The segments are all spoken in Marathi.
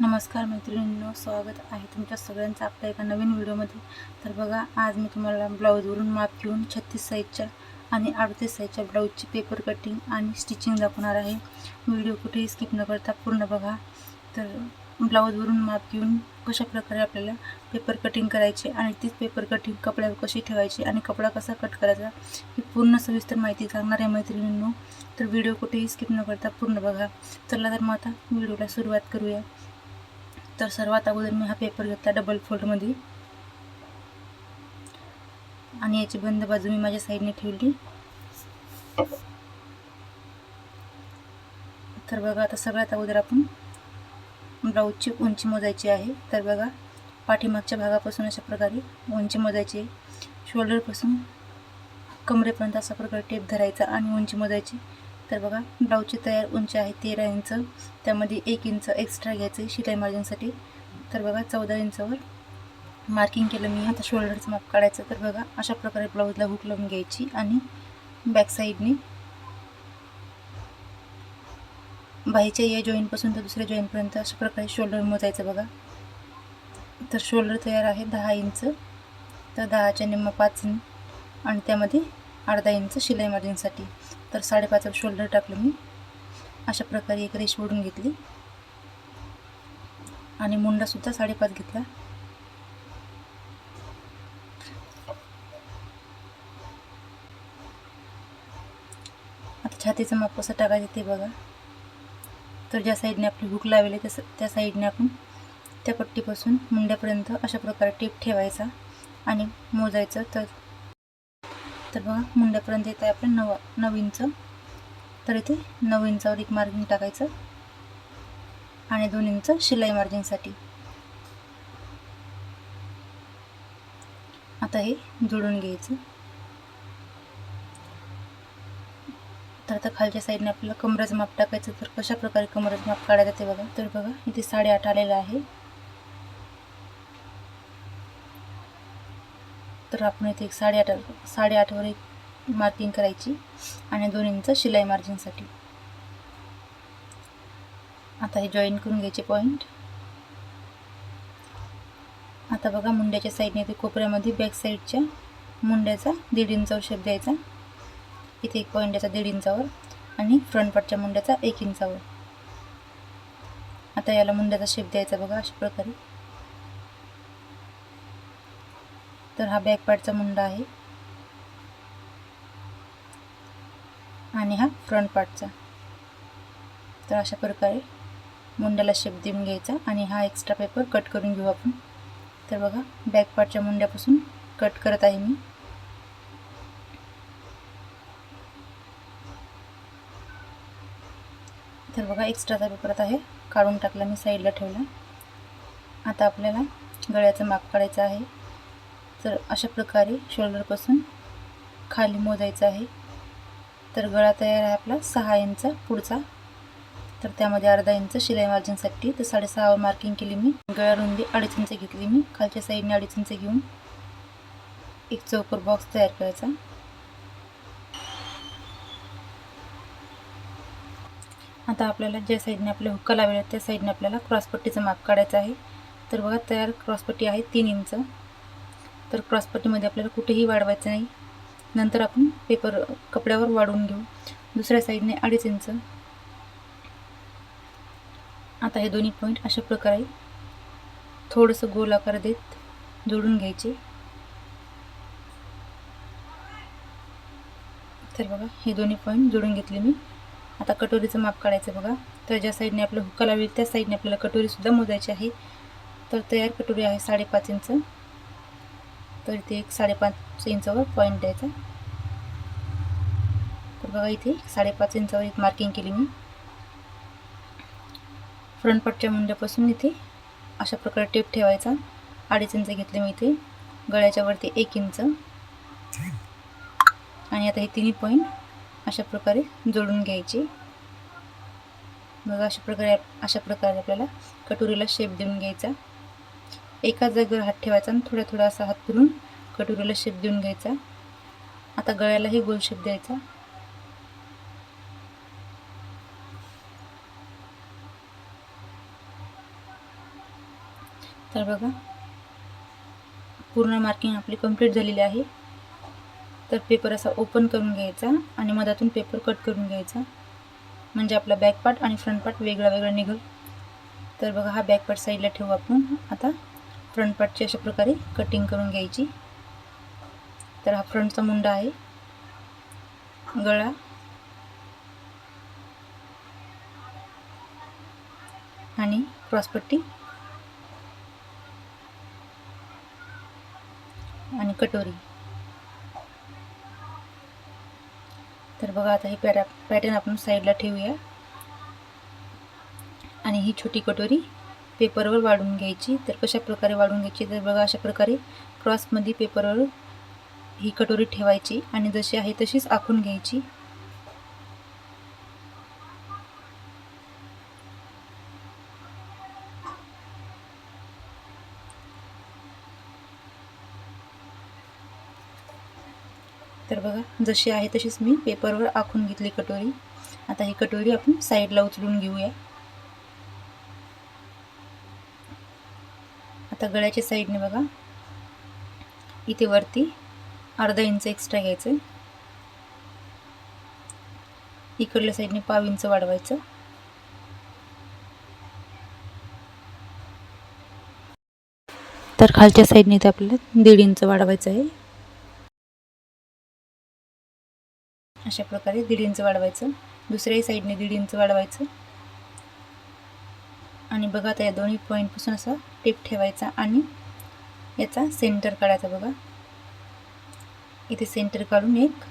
नमस्कार मैत्रिणींनो, स्वागत आहे तुमच्या सगळ्यांचं आपल्या एका नवीन व्हिडिओमध्ये. तर बघा, आज मी तुम्हाला ब्लाऊजवरून माप घेऊन 36 साईजच्या आणि 38 साईजच्या ब्लाऊजची पेपर कटिंग आणि स्टिचिंग दाखवणार आहे. व्हिडिओ कुठेही स्किप न करता पूर्ण बघा. तर ब्लाऊजवरून माप घेऊन कशाप्रकारे आपल्याला पेपर कटिंग करायचे आणि तीच पेपर कटिंग कपड्यावर कशी ठेवायची आणि कपडा कसा कट करायचा ही पूर्ण सविस्तर माहिती सांगणार आहे मैत्रिणींनो. तर व्हिडिओ कुठेही स्किप न करता पूर्ण बघा. चला तर मग आता व्हिडिओला सुरुवात करूया. तर सर्वात अगोदर मी हा पेपर घेतला डबल फोल्डमध्ये आणि याची बंद बाजू मी माझ्या साईडने ठेवली. तर बघा, आता सगळ्यात अगोदर आपण ब्लाऊजची उंची मोजायची आहे. तर बघा, पाठीमागच्या भागापासून अशा प्रकारे उंची मोजायची आहे. शोल्डरपासून कमरेपर्यंत अशा प्रकारे टेप धरायचा आणि उंची मोजायची. तर बघा, ब्लाऊजची तयार उंची आहे 13 इंच. त्यामध्ये 1 इंच एक्स्ट्रा घ्यायचं आहे शिलाई मार्जिनसाठी. तर बघा, 14 इंचावर मार्किंग केलं मी. आता शोल्डरचं माप काढायचं. तर बघा, अशा प्रकारे ब्लाऊजला हुक लावून घ्यायची आणि बॅक साईडने बाहीच्या या जॉईंटपासून तर दुसऱ्या जॉईंटपर्यंत अशा प्रकारे शोल्डर मोजायचं. बघा, तर शोल्डर तयार आहे 10 इंच. तर 10च्या निम्मा 5 आणि त्यामध्ये अर्धा इंच शिलाई मार्जिनसाठी. तर 5.5 शोल्डर टाकलं मी. अशा प्रकारे एक रेष ओढून घेतली आणि मुंडासुद्धा 5.5 घेतला. आता छातीचं माप कसं टाकायचं ते बघा. तर ज्या साईडने आपली हुक लावले त्या साईडने आपण त्या पट्टीपासून मुंड्यापर्यंत अशा प्रकारे टेप ठेवायचा आणि मोजायचं. तर बघा, मुंड्यापर्यंत येत आहे आपण 9 इंच. तर इथे 9 इंचावर एक मार्किंग टाकायचं आणि 2 इंच शिलाई मार्जिनसाठी. आता हे जोडून घ्यायचं. तर आता खालच्या साईडने आपल्याला कमरेचं माप टाकायचं. तर कशा प्रकारे कमरेचं माप काढायचं ते बघा. तर बघा, इथे 8.5 आलेलं आहे. तर आपण इथे एक 8.5वर एक मार्किंग करायची आणि 2 इंच शिलाई मार्जिनसाठी. आता हे जॉईन करून घ्यायचे पॉईंट. आता बघा, मुंड्याच्या साईडने इथे कोपऱ्यामध्ये बॅक साईडच्या मुंड्याचा 1.5 इंचावर शेप द्यायचा. इथे एक पॉईंट याचा 1.5 इंचावर आणि फ्रंट पार्टच्या मुंड्याचा 1 इंचावर. आता याला मुंड्याचा शेप द्यायचा बघा अशा प्रकारे. तर हा बॅक पार्टचा मुंडा आहे आणि हा फ्रंट पार्टचा. तर अशा प्रकारे मुंड्याला शेप देऊन घ्यायचा आणि हा एक्स्ट्रा पेपर कट करून घेऊ आपण. तर बघा, बॅक पार्टच्या मुंड्यापासून कट करत आहे मी. तर बघा, एक्स्ट्राचा पेपर आता आहे काढून टाकला मी, साईडला ठेवला. आता आपल्याला गळ्याचं माप काढायचं आहे. तर अशा प्रकारे शोल्डरपासून खाली मोजायचं आहे. तर गळा तयार आहे आपला 6 इंच पुढचा. तर त्यामध्ये अर्धा इंच शिलाई मार्जिनसाठी. तर 6.5वर मार्किंग केली मी. गळा रुंदी 2.5 इंच घेतली मी. खालच्या साईडने 2.5 इंच घेऊन एक चौकोर बॉक्स तयार करायचा. आता आपल्याला ज्या साईडने आपल्या हुक्का लावल्या त्या साईडने आपल्याला क्रॉसपट्टीचं माप काढायचं आहे. तर बघा, तयार क्रॉसपट्टी आहे 3 इंच. तर क्रॉसपट्टीमध्ये आपल्याला कुठेही वाढवायचं नाही. नंतर आपण पेपर कपड्यावर वाढवून घेऊ. दुसऱ्या साईडने 2.5 इंच. आता हे दोन्ही पॉईंट अशा प्रकारे थोडंसं गोल आकार देत जोडून घ्यायचे. तर बघा, हे दोन्ही पॉईंट जोडून घेतले मी. आता कटोरीचं माप काढायचं बघा. तर ज्या साईडने आपलं हुक्का लावली त्या साईडने आपल्याला कटोरीसुद्धा मोजायची आहे. तर तयार कटोरी आहे 5.5 इंच. तर इथे एक 5.5 इंचावर पॉईंट द्यायचा. तर बघा, इथे 5.5 इंचावर एक मार्किंग केली मी. फ्रंट पार्टच्या मुंड्यापासून इथे अशा प्रकारे टेप ठेवायचा. 2.5 इंच घेतले मी इथे. गळ्याच्या वरती 1 इंच. आणि आता हे तिन्ही पॉईंट अशा प्रकारे जोडून घ्यायचे. बघा, अशा प्रकारे आपल्याला कटोरीला शेप देऊन घ्यायचा. एकाच जागेवर हात ठेवायचा आणि थोडा थोडा असा हात फिरून कटोरीला शेप देऊन घ्यायचा. आता गळ्यालाही गोल शेप द्यायचा. तर बघा पूर्ण मार्किंग आपली कंप्लीट झालेली आहे. तर पेपर असा ओपन करून घ्यायचा आणि मधातून पेपर कट करून घ्यायचा, म्हणजे आपला बॅक पार्ट आणि फ्रंट पार्ट वेगळा वेगळा निघेल. तर बघा हा बॅक पार्ट साईडला ठेवू आपण. आता फ्रंट पार्टची अशा प्रकारे कटिंग करून घ्यायची. तर हा फ्रंटचा मुंडा आहे, गळा आणि क्रॉसपट्टी आणि कटोरी. तर बघा आता हे पॅटर्न आपण साईडला ठेवूया आणि ही छोटी कटोरी पेपरवर वाढून घ्यायची. तर कशा प्रकारे वाढून घ्यायची, तर बघा अशा प्रकारे क्रॉसमध्ये पेपरवर ही कटोरी ठेवायची आणि जशी आहे तशीच आखून घ्यायची. तर बघा जशी आहे तशीच मी पेपरवर आखून घेतली कटोरी. आता ही कटोरी आपण साईडला उचलून घेऊया. आता गळ्याच्या साईडने बघा इथे वरती अर्धा इंच एक्स्ट्रा घ्यायचं, इकडल्या साईडने पाव इंच वाढवायचं. तर खालच्या साईडने ते आपल्याला 1.5 इंच वाढवायचं आहे. अशा प्रकारे 1.5 इंच वाढवायचं. दुसऱ्याही साईडने 1.5 इंच वाढवायचं. आणि बघा आता या दोन्ही पॉईंटपासून असा टिप ठेवायचा आणि याचा सेंटर काढायचा. बघा इथे सेंटर काढून एक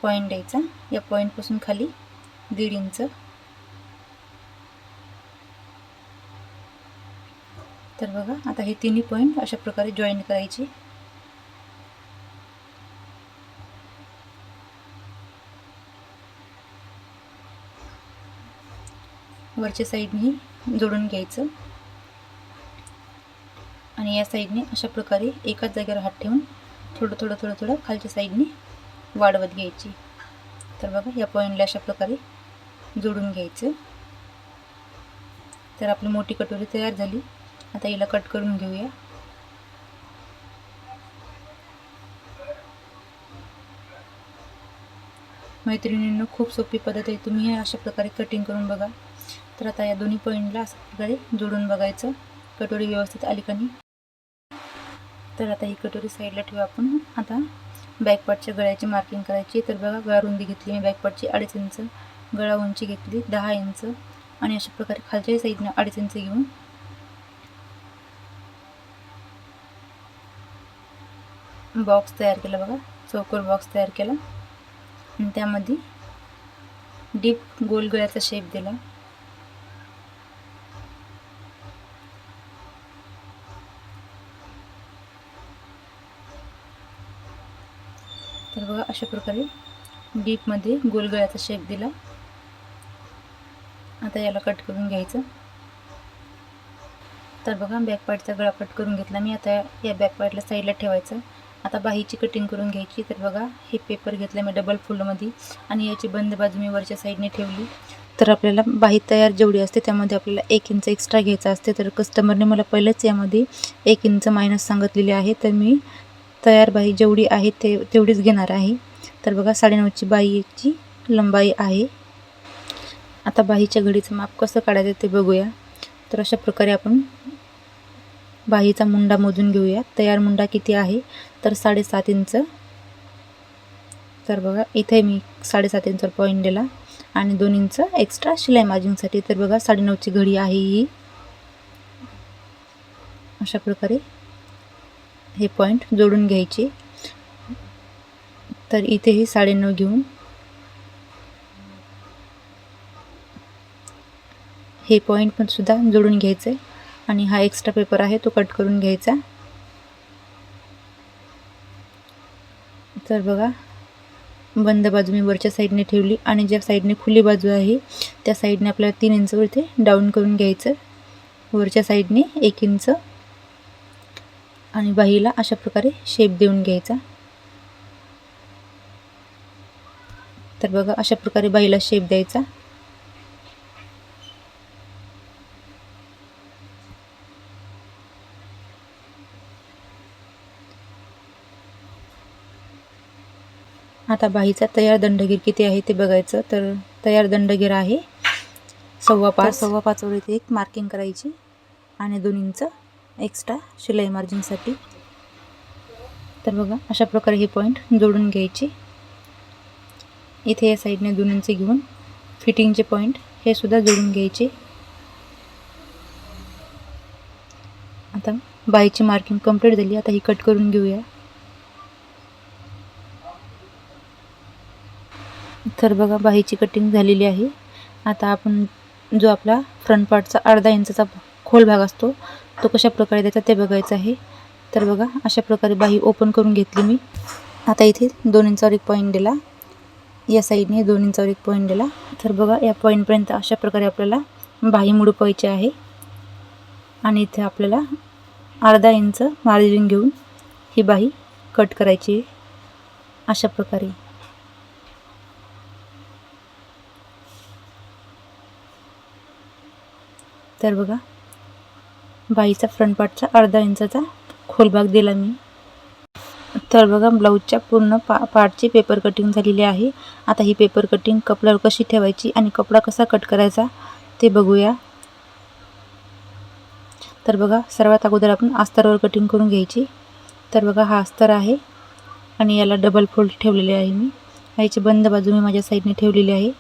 पॉईंट द्यायचा. या पॉईंटपासून खाली 1.5 इंच. तर बघा आता हे तिन्ही पॉईंट अशा प्रकारे जॉईन करायचे. वरच्या साईडने जोडून घ्यायचं आणि या साईडने अशा प्रकारे एकाच जागेवर हात ठेवून थोडं थोडं थोडं थोडं खालच्या साईडने वाढवत घ्यायची. तर बघा या पॉईंटला अशा प्रकारे जोडून घ्यायचं. तर आपली मोठी कटोरी तयार झाली. आता हिला कट करून घेऊया. मैत्रिणींनो खूप सोपी पद्धत आहे, तुम्ही हे अशा प्रकारे कटिंग करून बघा. तर आता या दोन्ही पॉईंटला अशा प्रकारे जोडून बघायचं कटोरी व्यवस्थित आली का नाही. तर आता ही कटोरी साईडला ठेवू आपण. आता बॅकपार्टच्या गळ्याची मार्किंग करायची. तर बघा गळा रुंदी घेतली मी बॅकपार्टची 2.5 इंच, गळा उंची घेतली 10 इंच आणि अशा प्रकारे खालच्या साईडने 2.5 इंच घेऊन बॉक्स तयार केला. बघा चौकोर बॉक्स तयार केला आणि त्यामध्ये डीप गोल गळ्याचा शेप दिला. तर बघा अशा प्रकारे डीपमध्ये गोल गळ्याचा शेप दिला. आता याला कट करून घ्यायचं. तर बघा बॅक पार्टचा गळा कट करून घेतला मी. आता या बॅक पार्टला साईडला ठेवायचं. आता बाहीची कटिंग करून घ्यायची. तर बघा हे पेपर घेतला मी डबल फोल्डमध्ये आणि याची बंद बाजू मी वरच्या साईडने ठेवली. तर आपल्याला बाही तयार जेवढी असते त्यामध्ये आपल्याला 1 इंच एक्स्ट्रा घ्यायचा असते. तर कस्टमरने मला पहिलेच यामध्ये 1 इंच मायनस सांगितलेली आहे. तर मी तयार बाही जेवढी आहे तेवढीच घेणार आहे. तर बघा 9.5ची बाहीची लंबाई आहे. आता बाहीच्या घडीचं माप कसं काढायचं ते बघूया. तर अशा प्रकारे आपण बाहीचा मुंडा मोजून घेऊया. तयार मुंडा किती आहे तर 7.5 इंच. तर बघा इथे मी 7.5 इंचवर पॉईंट दिला आणि 2 इंच एक्स्ट्रा शिलाई मार्जिंगसाठी. तर बघा 9.5ची घडी आहे ही. अशा प्रकारे हे पॉईंट जोडून घ्यायचे. तर इथेही 9.5 घेऊन हे पॉईंट पण सुद्धा जोडून घ्यायचं आहे आणि हा एक्स्ट्रा पेपर आहे तो कट करून घ्यायचा. तर बघा बंद बाजू मी वरच्या साईडने ठेवली आणि ज्या साईडने खुली बाजू आहे त्या साईडने आपल्याला 3 इंचवर इथे डाऊन करून घ्यायचं. वरच्या साईडने 1 इंच आणि बाहीला अशा प्रकारे शेप देऊन घ्यायचा. तर बघा अशा प्रकारे बाहीला शेप द्यायचा. आता बाहीचा तयार दंडगीर किती आहे ते बघायचं. तर तयार दंडगीर आहे 5.25 वर इथे एक मार्किंग करायची आणि 2 इंच एक्स्ट्रा शिलाई मार्जिनसाठी. तर बघा अशा प्रकारे हे पॉईंट जोडून घ्यायचे. इथे या साईडने 2 इंच घेऊन फिटिंगचे पॉईंट हे सुद्धा जोडून घ्यायचे. आता बाहीची मार्किंग कंप्लीट झाली. आता ही कट करून घेऊया. तर बघा बाहीची कटिंग झालेली आहे. आता आपण जो आपला फ्रंट पार्टचा अर्धा इंचचा खोल भाग असतो तो कशा प्रकारे द्यायचा ते बघायचं आहे. तर बघा अशा प्रकारे बाही ओपन करून घेतली मी. आता इथे 2 इंचावर एक पॉईंट दिला, या साईडने 2 इंचावर एक पॉईंट दिला. तर बघा या पॉईंटपर्यंत अशा प्रकारे आपल्याला बाही मुडपायची आहे आणि इथे आपल्याला अर्धा इंच मार्जिन घेऊन ही बाही कट करायची अशा प्रकारे. तर बघा बाहीचा फ्रंट पार्टचा अर्धा इंचाचा खोल भाग दिला मी. तर बघा ब्लाऊजच्या पूर्ण पार्टची पेपर कटिंग झालेली आहे. आता ही पेपर कटिंग कपड्यावर कशी ठेवायची आणि कपडा कसा कट करायचा ते बघूया. तर बघा सर्वात अगोदर आपण अस्तरावर कटिंग करून घ्यायची. तर बघा हा अस्तर आहे आणि याला डबल फोल्ड ठेवलेले आहे मी. याची बंद बाजू मी माझ्या साईडने ठेवलेली आहे.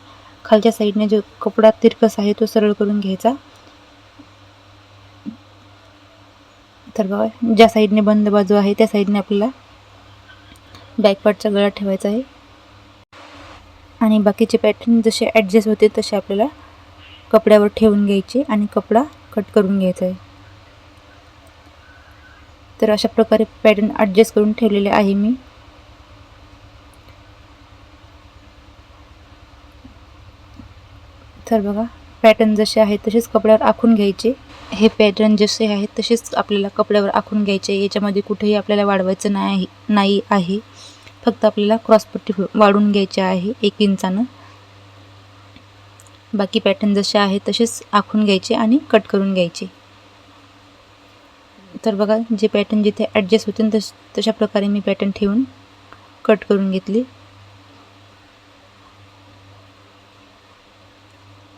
खालच्या साईडने जो कपडा तिरकस आहे तो सरळ करून घ्यायचा. तर बघा ज्या साईडने बंद बाजू आहे त्या साईडने आपल्याला बॅक पार्टचा गळा ठेवायचा आहे आणि बाकीचे पॅटर्न जसे ॲडजस्ट होते तसे आपल्याला कपड्यावर ठेवून घ्यायचे आणि कपडा कट करून घ्यायचा आहे. तर अशा प्रकारे पॅटर्न ॲडजस्ट करून ठेवलेले आहे मी. तर बघा पॅटर्न जसे आहेत तसेच कपड्यावर आखून घ्यायचे. हे पॅटर्न जसे आहेत तसेच आपल्याला कपड्यावर आखून घ्यायचे. याच्यामध्ये कुठेही आपल्याला वाढवायचं नाही आहे. फक्त आपल्याला क्रॉसपट्टी वाढवून घ्यायची आहे 1 इंचानं. बाकी पॅटर्न जसे आहेत तसेच आखून घ्यायचे आणि कट करून घ्यायचे. तर बघा जे पॅटर्न जिथे ॲडजस्ट होते तशा प्रकारे मी पॅटर्न ठेवून कट करून घेतली.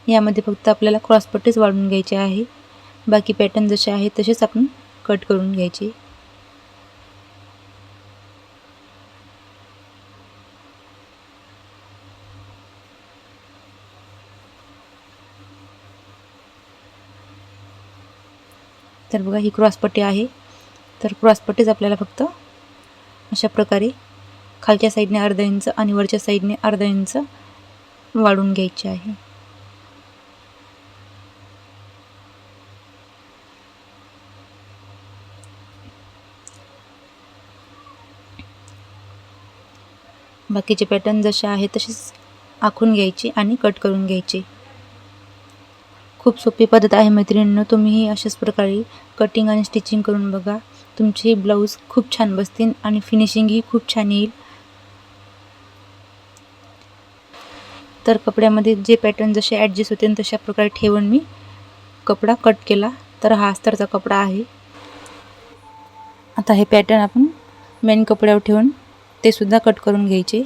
यामध्ये फक्त आपल्याला क्रॉसपट्टीच वाढवून घ्यायची आहे. बाकी पॅटर्न जसे आहेत तसेच आपण कट करून घ्यायचे. तर बघा ही क्रॉसपट्टी आहे. तर क्रॉसपट्टीच आपल्याला फक्त अशा प्रकारे खालच्या साईडने अर्धा इंच आणि वरच्या साईडने अर्धा इंच वाढवून घ्यायची आहे. बाकीचे पॅटर्न जसे आहेत तसेच आखून घ्यायचे आणि कट करून घ्यायचे. खूप सोपी पद्धत आहे मैत्रिणींनो. तुम्हीही अशाच प्रकारे कटिंग आणि स्टिचिंग करून बघा. तुमचे ब्लाऊज खूप छान बसतील आणि फिनिशिंगही खूप छान येईल. तर कपड्यामध्ये जे पॅटर्न जसे ॲडजस्ट होते तशा प्रकारे ठेवून मी कपडा कट केला. तर हा अस्तरचा कपडा आहे. आता हे पॅटर्न आपण मेन कपड्यावर ठेवून ते सुद्धा कट करून घ्यायचे.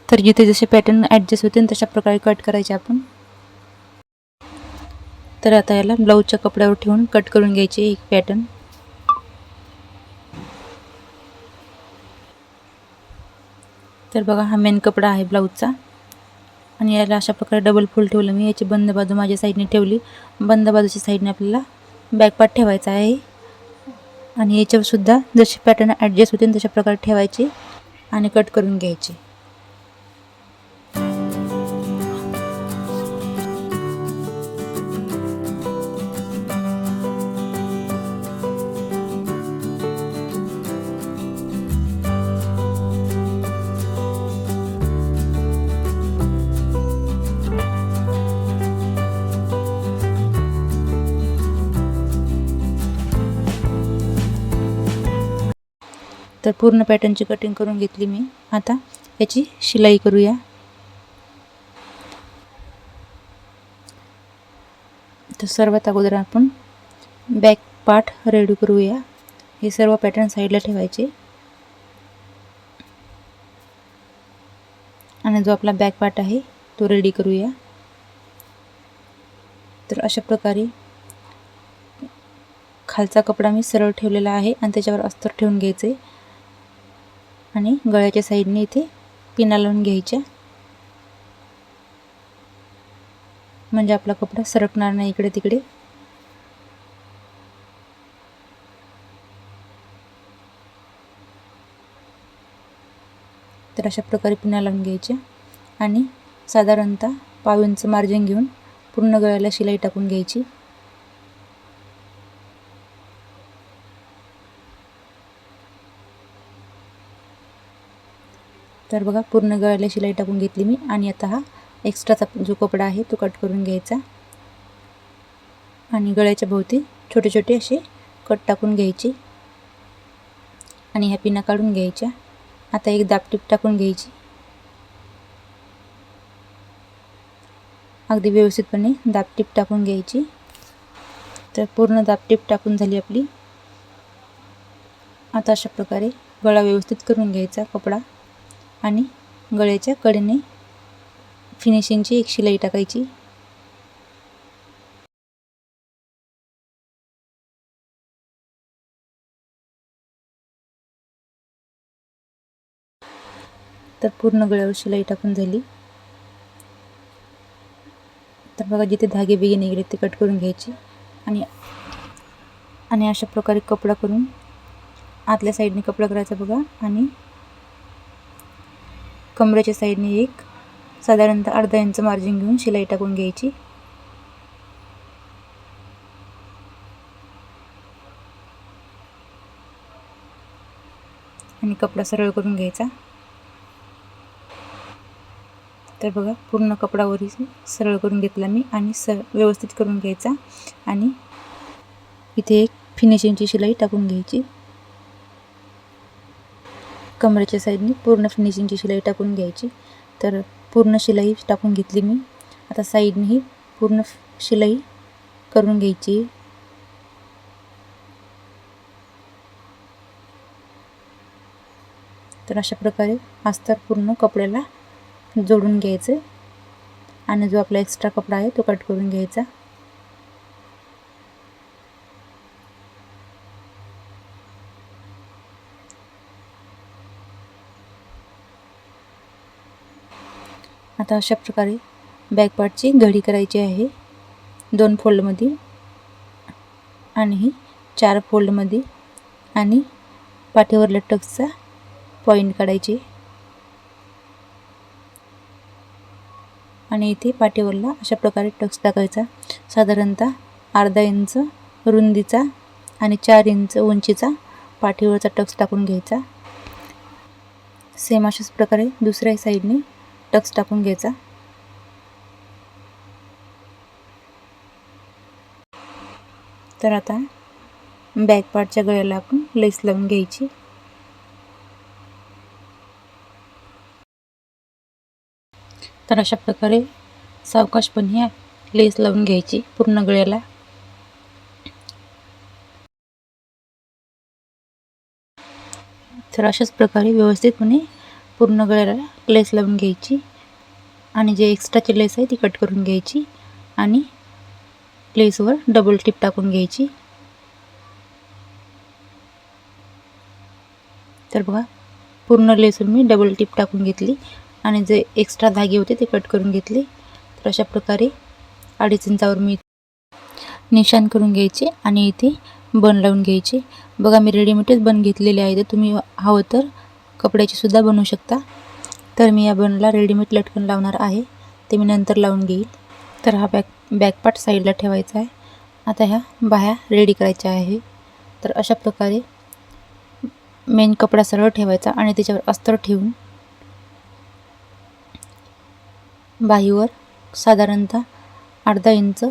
तर जिथे जसे पॅटर्न ॲडजस्ट होते तशा प्रकारे कट करायचे आपण. तर आता याला ब्लाऊजच्या कपड्यावर ठेवून कट करून घ्यायचे एक पॅटर्न. तर बघा हा मेन कपडा आहे ब्लाऊजचा आणि याला अशा प्रकारे डबल फोल्ड ठेवलं मी. याची बंद बाजू माझ्या साईडने ठेवली. बंद बाजूच्या साईडने आपल्याला बॅक पार्ट ठेवायचा आहे आणि याच्यावर सुद्धा जसे पॅटर्न ॲडजस्ट होते तशा प्रकारे ठेवायचे आणि कट करून घ्यायचे. तर पूर्ण पॅटर्नची कटिंग करून घेतली मी. आता याची शिलाई करूया. तर सर्वात अगोदर आपण बॅक पार्ट रेडी करूया. हे सर्व पॅटर्न साईडला ठेवायचे आणि जो आपला बॅक पार्ट आहे तो रेडी करूया. तर अशा प्रकारे खालचा कपडा मी सरळ ठेवलेला आहे आणि त्याच्यावर अस्तर ठेवून घ्यायचे आणि गळ्याच्या साईडने इथे पिना लावून घ्यायच्या, म्हणजे आपला कपडा सरकणार नाही इकडे तिकडे. तर अशा प्रकारे पिना लावून घ्यायच्या आणि साधारणतः पाव इंच मार्जिन घेऊन पूर्ण गळ्याला शिलाई टाकून घ्यायची. तर बघा पूर्ण गळ्याला शिलाई टाकून घेतली मी आणि आता हा एक्स्ट्राचा जो कपडा आहे तो कट करून घ्यायचा आणि गळ्याच्या भोवती छोटे छोटे असे कट टाकून घ्यायचे आणि ह्या पिना काढून घ्यायच्या. आता एक दाबटीप टाकून घ्यायची, अगदी व्यवस्थितपणे दाबटीप टाकून घ्यायची. तर पूर्ण दाबटीप टाकून झाली आपली. आता अशा प्रकारे गळा व्यवस्थित करून घ्यायचा कपडा आणि गळ्याच्या कडेने फिनिशिंगची एक शिलाई टाकायची. तर पूर्ण गळ्यावर शिलाई टाकून झाली. तर बघा जिथे धागे बिगे निघाले ते कट करून घ्यायचे आणि अशा प्रकारे कपडा करून आतल्या साईडने कपडा करायचा बघा आणि कमरेच्या साईडने एक साधारणतः अर्धा इंच मार्जिन घेऊन शिलाई टाकून घ्यायची. आणि कपडा सरळ करून घ्यायचा. तर बघा पूर्ण कपडावरही सरळ करून घेतला मी आणि व्यवस्थित करून घ्यायचा आणि इथे एक फिनिशिंगची शिलाई टाकून घ्यायची. कमरेच्या साईडने पूर्ण फिनिशिंगची शिलाई टाकून घ्यायची. तर पूर्ण शिलाई टाकून घेतली मी. आता साईडनेही पूर्ण शिलाई करून घ्यायची. तर अशा प्रकारे अस्तर पूर्ण कपड्याला जोडून घ्यायचं आणि जो आपला एक्स्ट्रा कपडा आहे तो कट करून घ्यायचा. आता अशा प्रकारे बॅक पार्टची घडी करायची आहे 2 फोल्डमध्ये आणि 4 फोल्डमध्ये आणि पाठीवरल्या टक्सचा पॉइंट काढायचे आणि इथे पाठीवरला अशा प्रकारे टक्स टाकायचा. साधारणतः अर्धा इंच रुंदीचा आणि 4 इंच उंचीचा पाठीवरचा टक्स टाकून घ्यायचा. सेम अशाच प्रकारे दुसऱ्या साईडने टक्स टाकून घ्यायचा. तर आता बॅक पार्टच्या गळ्याला आपण लेस लावून घ्यायची. तर अशा प्रकारे सावकाशपणे लेस लावून घ्यायची पूर्ण गळ्याला. तर अशाच प्रकारे व्यवस्थितपणे पूर्ण गळ्याला लेस लावून घ्यायची आणि जे एक्स्ट्राची लेस आहे ती कट करून घ्यायची आणि लेसवर डबल टिप टाकून घ्यायची. तर बघा पूर्ण लेसवर मी डबल टिप टाकून घेतली आणि जे एक्स्ट्रा धागे होते ते कट करून घेतले. तर अशा प्रकारे 2.5 इंचावर मी निशाण करून घ्यायचे आणि इथे बन लावून घ्यायचे. बघा मी रेडीमेडच बन घेतलेले आहे, तर तुम्ही हवं तर कपड्याची सुद्धा बनवू शकता. तर मी या बनला रेडीमेड लटकन लावणार आहे, ते मी नंतर लावून घेईल. तर हा बॅक पार्ट साईडला ठेवायचा आहे. आता ह्या बाह्या रेडी करायच्या आहे. तर अशा प्रकारे मेन कपडा सरळ ठेवायचा आणि त्याच्यावर अस्तर ठेवून बाहीवर साधारणतः अर्धा इंच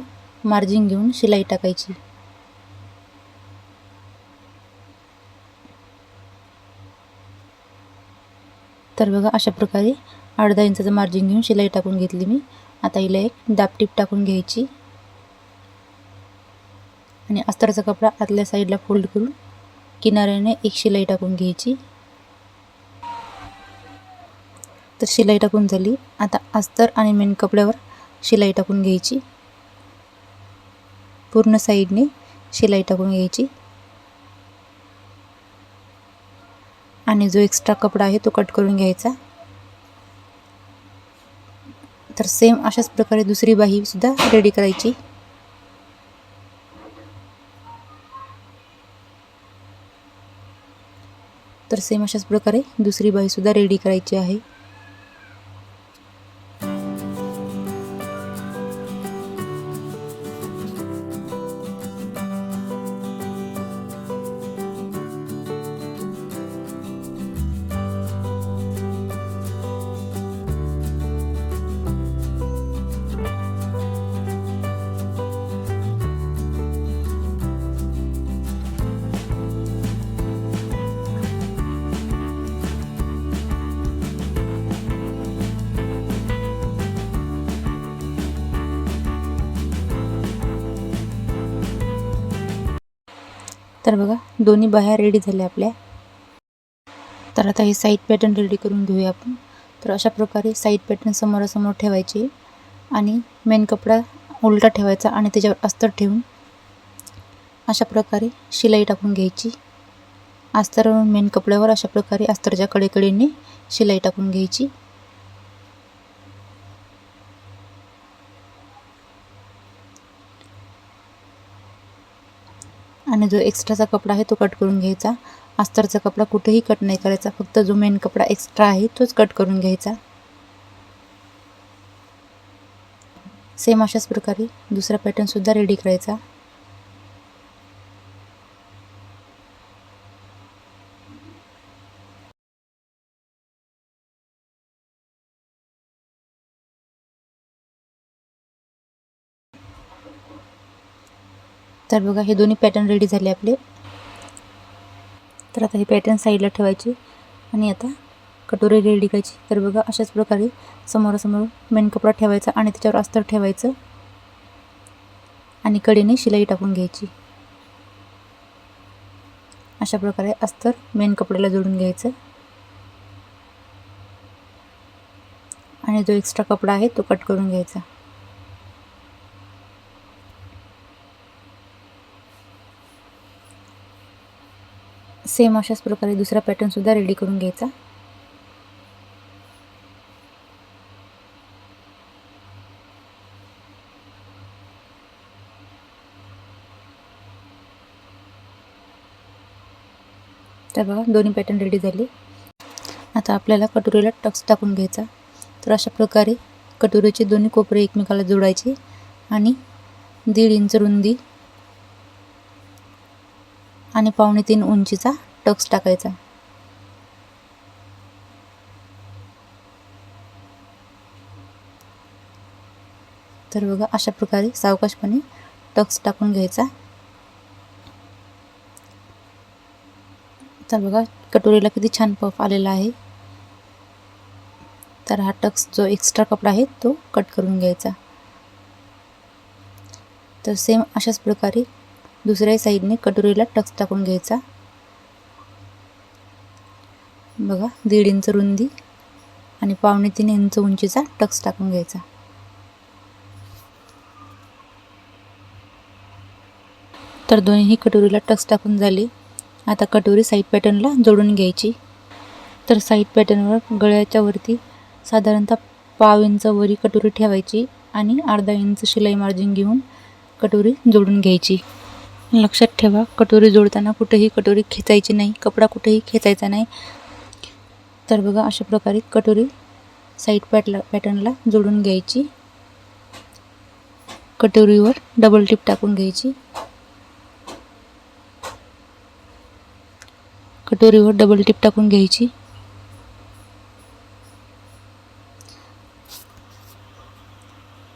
मार्जिन घेऊन शिलाई टाकायची. तर बघा अशा प्रकारे अर्धा इंचाचं मार्जिन घेऊन शिलाई टाकून घेतली मी. आता हिला एक दाबटीप टाकून घ्यायची आणि अस्तरचा कपडा आतल्या साईडला फोल्ड करून किनाऱ्याने एक शिलाई टाकून घ्यायची। तर शिलाई टाकून झाली। आता अस्तर आणि मेन कपड्यावर शिलाई टाकून घ्यायची। पूर्ण साईडने शिलाई टाकून घ्यायची आणि जो एक्स्ट्रा कपडा आहे तो कट करून घ्यायचा। तर सेम अशाच प्रकारे दुसरी बाही सुद्धा रेडी करायची। तर सेम अशाच प्रकारे दुसरी बाही सुद्धा रेडी करायची आहे। तर बघा दोन्ही बाह्या रेडी झाल्या आपल्या। तर आता हे साईड पॅटर्न रेडी करून घेऊया आपण। तर अशा प्रकारे साईड पॅटर्न समोरासमोर ठेवायचे आणि मेन कपडा उलटा ठेवायचा आणि त्याच्यावर अस्तर ठेवून अशा प्रकारे शिलाई टाकून घ्यायची। अस्तरावर मेन कपड्यावर अशा प्रकारे अस्तरच्या कडेकडेने शिलाई टाकून घ्यायची। आणि जो एक्स्ट्राचा कपडा आहे तो कट करून घ्यायचा। अस्तरचा कपडा कुठेही कट नाही करायचा, फक्त जो मेन कपडा एक्स्ट्रा आहे तोच कट करून घ्यायचा। सेम अशाच प्रकारे दुसरा पॅटर्न सुद्धा रेडी करायचा। तर बघा हे दोन्ही पॅटर्न रेडी झाले आपले। तर आता हे पॅटर्न साईडला ठेवायचे आणि आता कटोरी रेडी करायची। तर बघा अशाच प्रकारे समोरासमोर मेन कपडा ठेवायचा आणि त्याच्यावर अस्तर ठेवायचं आणि कडेने शिलाई टाकून घ्यायची। अशा प्रकारे अस्तर मेन कपड्याला जोडून घ्यायचं आणि जो एक्स्ट्रा कपडा आहे तो कट करून घ्यायचा। सेम अशाच प्रकारे दुसरा पॅटर्न सुद्धा रेडी करून घ्यायचा। तर बघा दोन्ही पॅटर्न रेडी झाले। आता आपल्याला कटोरीला टक्स टाकून घ्यायचा। तर अशा प्रकारे कटोरीचे दोन्ही कोपरे एकमेकाला जोडायचे आणि 1.5 इंच रुंदी आणि 2.25 उंचीचा टक्स टाकायचा। तर बघा अशा प्रकारे सावकाशपणे टक्स टाकून घ्यायचा। तर बघा कटोरीला किती छान पफ आलेला आहे। तर हा टक्स जो एक्स्ट्रा कपडा आहे तो कट करून घ्यायचा। तर सेम अशाच प्रकारे दुसऱ्या साईडने कटोरीला टक्स टाकून घ्यायचा। बघा 1.5 इंच रुंदी आणि 2.25 इंच उंचीचा टक्स टाकून घ्यायचा। तर दोन्ही कटोरीला टक्स टाकून झाले। आता कटोरी साईड पॅटर्नला जोडून घ्यायची। तर साईड पॅटर्नवर गळ्याच्या वरती साधारणतः 1/2 इंच वरी कटोरी ठेवायची आणि 1/2 इंच शिलाई मार्जिन घेऊन कटोरी जोडून घ्यायची। लक्षात ठेवा कटोरी जोडताना कुठेही कटोरी खेचायची नाही, कपडा कुठेही खेचायचा नाही। तर बघा अशा प्रकारे कटोरी साईड पॅटर्नला जोडून घ्यायची। कटोरीवर डबल टिप टाकून घ्यायची। कटोरीवर डबल टिप टाकून घ्यायची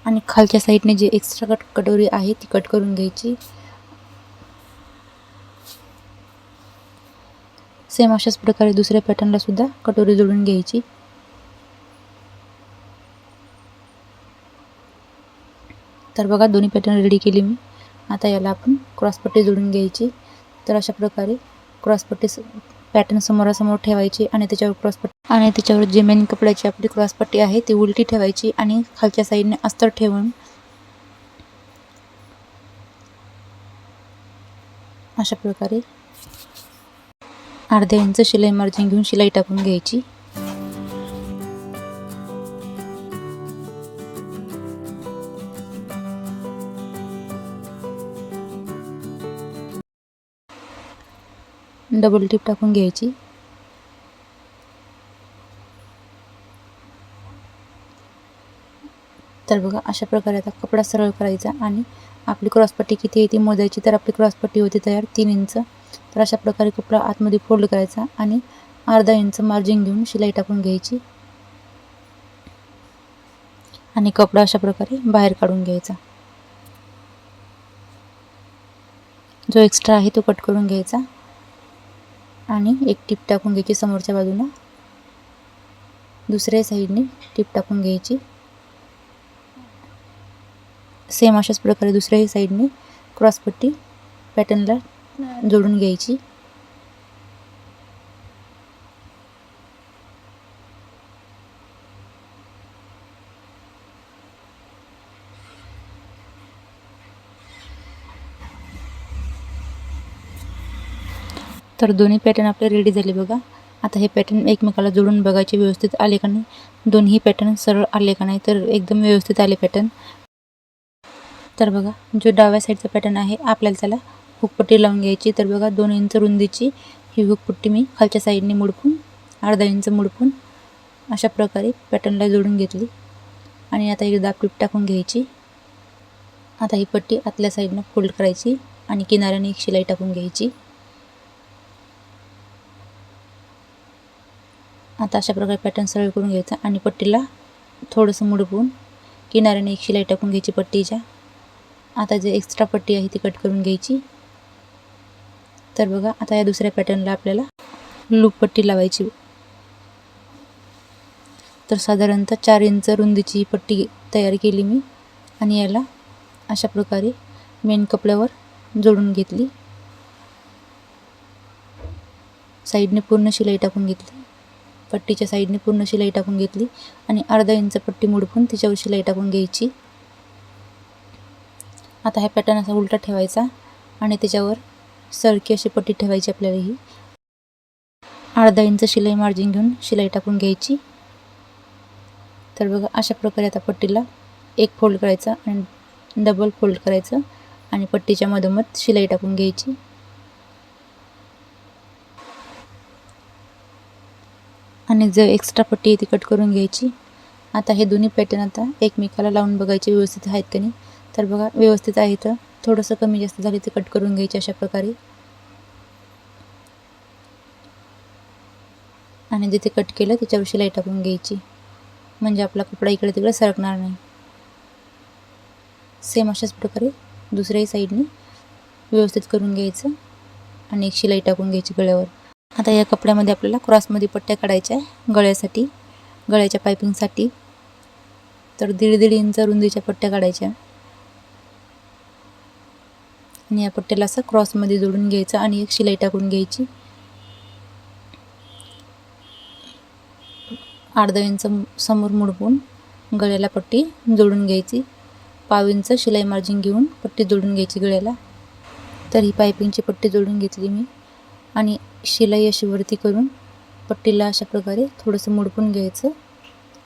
आणि खालच्या साईडने जे एक्स्ट्रा कटोरी आहे ती कट करून घ्यायची। सेम अशाच प्रकारे दुसऱ्या पॅटर्नला सुद्धा कटोरी जोडून घ्यायची। तर बघा दोन्ही पॅटर्न रेडी केली मी। आता याला आपण क्रॉसपट्टी जोडून घ्यायची. तर अशा प्रकारे क्रॉसपट्टी पॅटर्न समोरासमोर ठेवायची आणि त्याच्यावर जे मेन कपड्याची आपली क्रॉसपट्टी आहे ती उलटी ठेवायची आणि खालच्या साईडने अस्तर ठेवून अशा प्रकारे अर्धा इंच शिलाई मार्जिन घेऊन शिलाई टाकून घ्यायची. डबल टिप टाकून घ्यायची. तर बघा अशा प्रकारे आता कपडा सरळ करायचा आणि आपली क्रॉसपट्टी किती आहे ती मोजायची. तर आपली क्रॉसपट्टी होती तयार 3 इंच. तर अशा प्रकारे कपडा आतमध्ये फोल्ड करायचा आणि अर्धा इंच मार्जिन घेऊन शिलाई टाकून घ्यायची आणि कपडा अशा प्रकारे बाहेर काढून घ्यायचा. जो एक्स्ट्रा आहे तो कट करून घ्यायचा आणि एक टिप टाकून घ्यायची समोरच्या बाजूला. दुसऱ्या साईडने टिप टाकून घ्यायची. सेम अशाच प्रकारे दुसऱ्याही साईडने क्रॉसपट्टी पॅटर्नला जोडून घ्यायची. तर दोन्ही पॅटर्न आपले रेडी झाले बघा. आता हे पॅटर्न एकमेकाला जोडून बघायचे व्यवस्थित आले का नाही, दोन्ही पॅटर्न सरळ आले का नाही. तर एकदम व्यवस्थित आले पॅटर्न. तर बघा जो डाव्या साईडचा पॅटर्न आहे आपल्याला त्याला हुकपट्टी लावून घ्यायची. तर बघा 2 इंच रुंदीची ही हुकपट्टी मी खालच्या साईडने मुडपून अर्धा इंच मुडपून अशा प्रकारे पॅटर्नला जोडून घेतली आणि आता एकदा टिप टाकून घ्यायची. आता ही पट्टी आतल्या साईडनं फोल्ड करायची आणि किनाऱ्याने एक शिलाई टाकून घ्यायची. आता अशा प्रकारे पॅटर्न सरळ करून घ्यायचा आणि पट्टीला थोडंसं मुडपून किनाऱ्याने एक शिलाई टाकून घ्यायची पट्टीच्या. आता जे एक्स्ट्रा पट्टी आहे ती कट करून घ्यायची. तर बघा आता या दुसऱ्या पॅटर्नला आपल्याला लूप पट्टी लावायची. तर साधारणतः 4 इंच रुंदीची पट्टी तयार केली मी आणि याला अशा प्रकारे मेन कपड्यावर जोडून घेतली. साईडने पूर्ण शिलाई टाकून घेतली. पट्टीच्या साईडने पूर्ण शिलाई टाकून घेतली आणि अर्धा इंच पट्टी मुडपून तिच्यावर शिलाई टाकून घ्यायची. आता हा पॅटर्न असा उलटा ठेवायचा आणि त्याच्यावर सरकी अशी पट्टी ठेवायची आपल्याला. ही अर्धा इंच शिलाई मार्जिन घेऊन शिलाई टाकून घ्यायची. तर बघा अशा प्रकारे आता पट्टीला एक फोल्ड करायचा आणि डबल फोल्ड करायचं आणि पट्टीच्या मधोमध शिलाई टाकून घ्यायची. आणि जो एक्स्ट्रा पट्टी आहे ती कट करून घ्यायची. आता हे दोन्ही पॅटर्न आता एकमेकाला लावून बघायचे व्यवस्थित आहेत का नाही. तर बघा व्यवस्थित आहे. तर थोडंसं कमी जास्त झाले ते कट करून घ्यायचे अशा प्रकारे आणि जिथे कट केलं त्याच्यावर शिलाई टाकून घ्यायची म्हणजे आपला कपडा इकडे तिकडे सरकणार नाही. सेम अशाच प्रकारे दुसऱ्याही साईडने व्यवस्थित करून घ्यायचं आणि एक शिलाई टाकून घ्यायची गळ्यावर. आता या कपड्यामध्ये आपल्याला क्रॉसमध्ये पट्ट्या काढायच्या आहे गळ्यासाठी, गळ्याच्या पायपिंगसाठी. तर 1.5 इंच रुंदीच्या पट्ट्या काढायच्या आणि या पट्ट्याला असं क्रॉसमध्ये जोडून घ्यायचं आणि एक शिलाई टाकून घ्यायची. अर्धा इंच समोर मुडपून गळ्याला पट्टी जोडून घ्यायची. पाव इंच शिलाई मार्जिन घेऊन पट्टी जोडून घ्यायची गळ्याला. तर ही पायपिंगची पट्टी जोडून घेतली मी आणि शिलाई अशी वरती करून पट्टीला अशा प्रकारे थोडंसं मुडपून घ्यायचं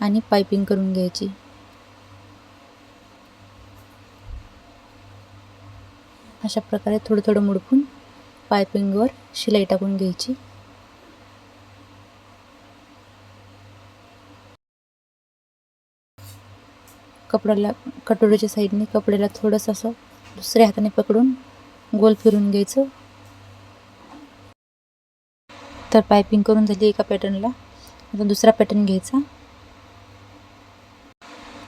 आणि पायपिंग करून घ्यायची. अशा प्रकारे थोडं थोडं मुडपून पायपिंगवर शिलाई टाकून घ्यायची. कपड्याला कटोरीच्या साईडने कपड्याला थोडंसं असं दुसऱ्या हाताने पकडून गोल फिरून घ्यायचं. तर पायपिंग करून झाली एका पॅटर्नला. आता दुसरा पॅटर्न घ्यायचा.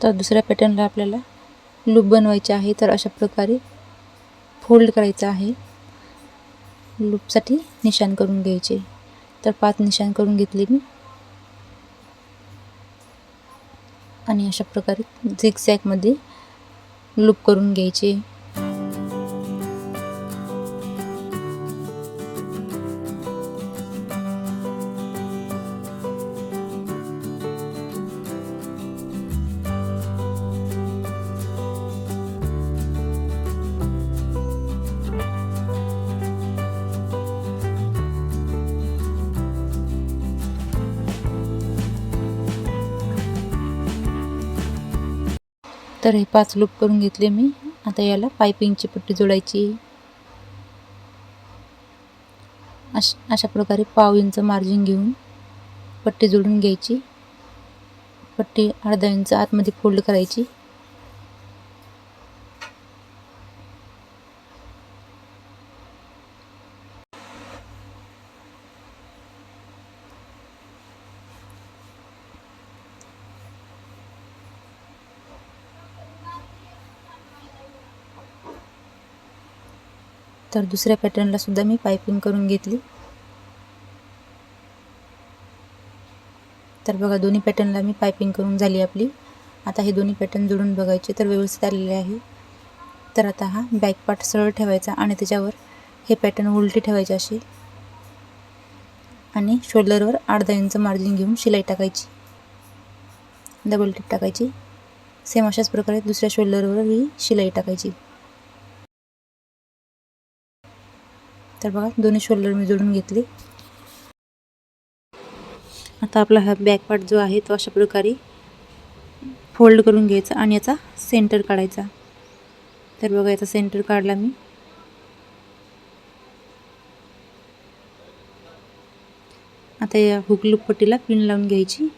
तर दुसऱ्या पॅटर्नला आपल्याला लूप बनवायचे आहे. तर अशा प्रकारे फोल्ड करायचं आहे. लूपसाठी निशाण करून घ्यायचे. तर 5 निशाण करून घेतले मी आणि अशा प्रकारे झिगझॅगमध्ये लूप करून घ्यायचे. तर हे 5 लूप करून घेतले मी. आता याला पायपिंगची पट्टी जोडायची. अशा प्रकारे पाव इंच मार्जिन घेऊन पट्टी जोडून घ्यायची. पट्टी अर्धा इंच आतमध्ये फोल्ड करायची. तर दुसऱ्या पॅटर्नला सुद्धा मी पायपिंग करून घेतली. तर बघा दोन्ही पॅटर्नला मी पायपिंग करून झाली आपली. आता हे दोन्ही पॅटर्न जोडून बघायचे तर व्यवस्थित आलेले आहे. तर आता हा बॅक पार्ट सरळ ठेवायचा आणि त्याच्यावर हे पॅटर्न उलटी ठेवायचे असे आणि शोल्डरवर अर्धा इंच मार्जिन घेऊन शिलाई टाकायची. डबल टिप टाकायची. सेम अशाच प्रकारे दुसऱ्या शोल्डरवर ही शिलाई टाकायची. तर बघा दोन्ही शोल्डर मी जोडून घेतले. आता आपला हा बॅक पार्ट जो आहे तो अशा प्रकारे फोल्ड करून घ्यायचा आणि याचा सेंटर काढायचा. तर बघा याचा सेंटर काढला मी. आता या हुक लूप पट्टीला पिन लावून घ्यायची.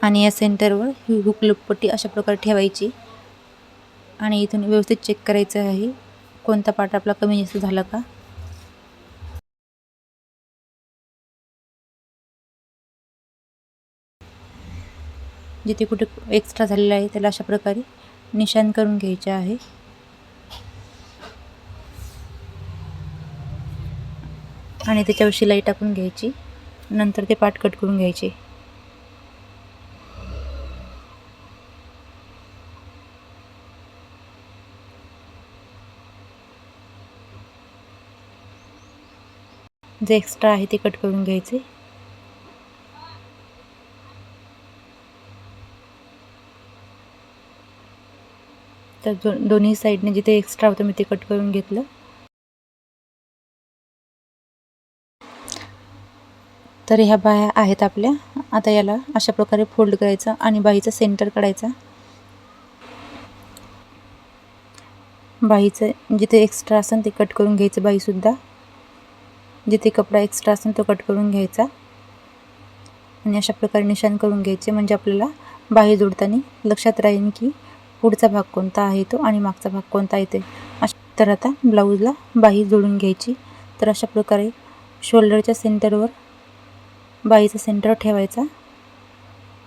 आणि या सेंटरवर ही हुक लूप पट्टी अशा प्रकारे ठेवायची आणि इथून व्यवस्थित चेक करायचं आहे कोणता पार्ट आपला कमी जास्त झाला का. जिथे कुठे एक्स्ट्रा झालेला आहे त्याला अशा प्रकारे निशाण करून घ्यायचे आहे. आणि त्याच्यावर शिलाई टाकून घ्यायची. नंतर ते पार्ट कट करून घ्यायचे. जे एक्स्ट्रा आहे ते कट करून घ्यायचे. तर दोन्ही साईडने जिथे एक्स्ट्रा होतं मी ते कट करून घेतलं. तर ह्या बाह्या आहेत आपल्या. आता याला अशा प्रकारे फोल्ड करायचा आणि बाहीचा सेंटर काढायचा. बाहीचं जिथे एक्स्ट्रा असेल ते कट करून घ्यायचं. बाहीसुद्धा जिथे कपडा एक्स्ट्रा असेल तो कट करून घ्यायचा आणि अशा प्रकारे निशाण करून घ्यायचे. म्हणजे आपल्याला बाही जोडताना लक्षात राहील की पुढचा भाग कोणता आहे तो आणि मागचा भाग कोणता आहे ते. तर आता ब्लाऊजला बाही जोडून घ्यायची. तर अशा प्रकारे शोल्डरच्या सेंटरवर बाहीचा सेंटर ठेवायचा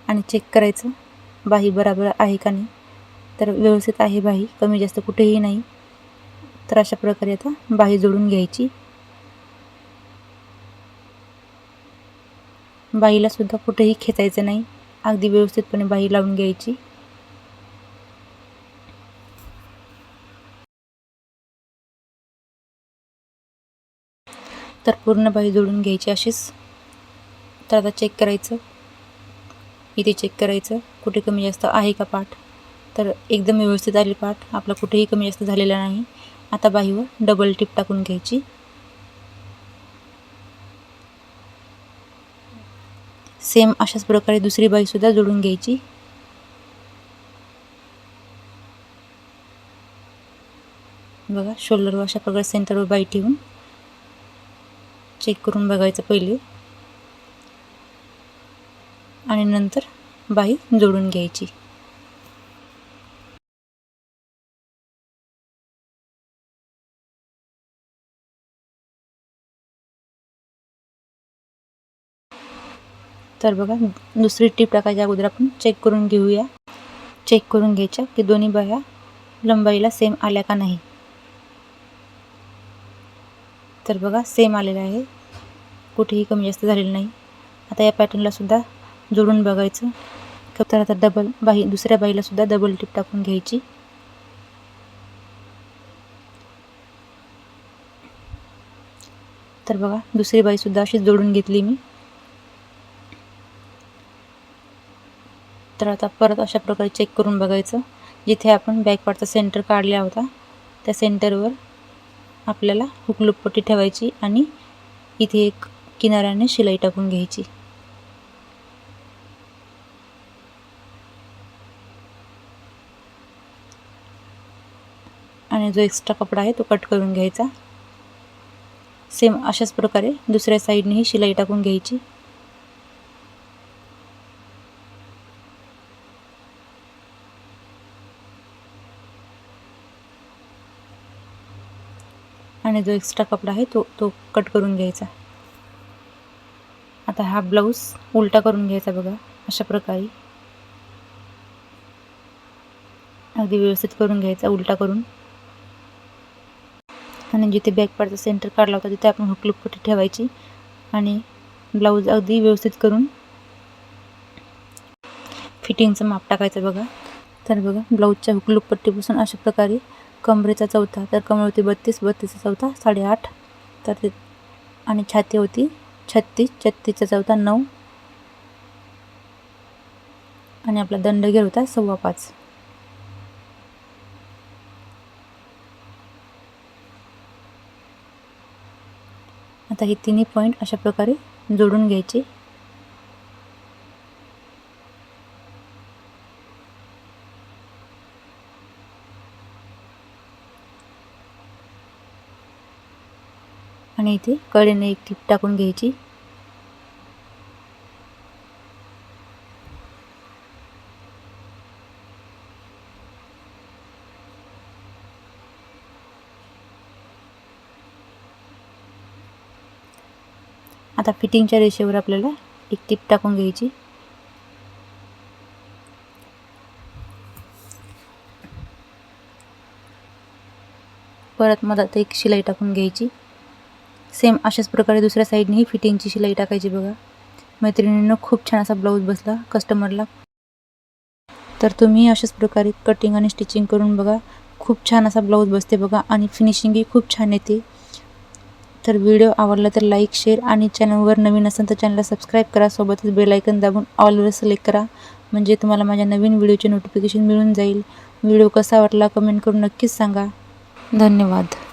आणि चेक करायचं बाही बरोबर आहे का नाही. तर व्यवस्थित आहे बाही, कमी जास्त कुठेही नाही. तर अशा प्रकारे आता बाही जोडून घ्यायची. बाहीला सुद्धा कुठेही खेचायचं नाही, अगदी व्यवस्थितपणे बाही लावून घ्यायची. तर पूर्ण बाही जोडून घ्यायची अशीच. तर आता चेक करायचं, इथे चेक करायचं कुठे कमी जास्त आहे का पार्ट. तर एकदम व्यवस्थित आले पार्ट, आपला कुठेही कमी जास्त झालेला नाही. आता बाहीवर डबल टिप टाकून घ्यायची. सेम अशाच प्रकारे दुसरी बाहीसुद्धा जोडून घ्यायची. बघा शोल्डरवर अशा प्रकारे सेंटरवर बाही ठेवून चेक करून बघायचं पहिले आणि नंतर बाही जोडून घ्यायची. तर बघा दुसरी टिप टाकायच्या अगोदर आपण चेक करून घेऊया. चेक करून घ्यायच्या की दोन्ही बाह्या लंबाईला सेम आल्या का नाही. तर बघा सेम आलेलं आहे, कुठेही कमी जास्त झालेलं नाही. आता या पॅटर्नला सुद्धा जोडून बघायचं. तर आता डबल बाही दुसऱ्या बाहीला सुद्धा डबल टिप टाकून घ्यायची. तर बघा दुसरी बाहीसुद्धा अशीच जोडून घेतली मी. तर आता परत अशा प्रकारे चेक करून बघायचं. जिथे आपण बॅक पार्टचा सेंटर काढला होता त्या सेंटरवर आपल्याला हुक लूप पट्टी ठेवायची आणि इथे एक किनाऱ्याने शिलाई टाकून घ्यायची. आणि जो एक्स्ट्रा कपडा आहे तो कट करून घ्यायचा. सेम अशाच प्रकारे दुसऱ्या साईडनेही शिलाई टाकून घ्यायची. आणि जो एक्स्ट्रा कपडा आहे तो कट करून घ्यायचा. आता हा ब्लाऊज उलटा करून घ्यायचा बघा, अशा प्रकारे अगदी व्यवस्थित करून घ्यायचा उलटा करून. आणि जिथे बॅक पार्टचा सेंटर काढला होता तिथे आपण हुक लूप पट्टी ठेवायची आणि ब्लाऊज अगदी व्यवस्थित करून फिटिंगचं माप टाकायचं बघा. तर बघा ब्लाऊजच्या हुक लूप पट्टीपासून अशा प्रकारे कमरेचा चौथा, तर कमर होती 32, 32चा चौथा 8.5, तर ते आणि छाती होती 36, 36चा चौथा 9 आणि आपला दंडगेर होता 5.25. आता हे तिन्ही पॉईंट अशा प्रकारे जोडून घ्यायचे. आणि इथे कडेने एक टिप टाकून घ्यायची. आता फिटिंगच्या रेषेवर आपल्याला एक टिप टाकून घ्यायची. परत मधात एक शिलाई टाकून घ्यायची. सेम अशाच प्रकारे दुसऱ्या साईडनेही फिटिंगची शिलाई टाकायची बघा. मैत्रिणींनो, खूप छान असा ब्लाऊज बसला कस्टमरला. तर तुम्ही अशाच प्रकारे कटिंग आणि स्टिचिंग करून बघा, खूप छान असा ब्लाऊज बसते बघा आणि फिनिशिंगही खूप छान येते. तर व्हिडिओ आवडला तर लाईक, शेअर आणि चॅनलवर नवीन असेल तर चॅनलला सबस्क्राईब करा. सोबतच बेल आयकन दाबून ऑलवर सिलेक्ट करा, म्हणजे तुम्हाला माझ्या नवीन व्हिडिओचे नोटिफिकेशन मिळून जाईल. व्हिडिओ कसा वाटला कमेंट करून नक्कीच सांगा. धन्यवाद.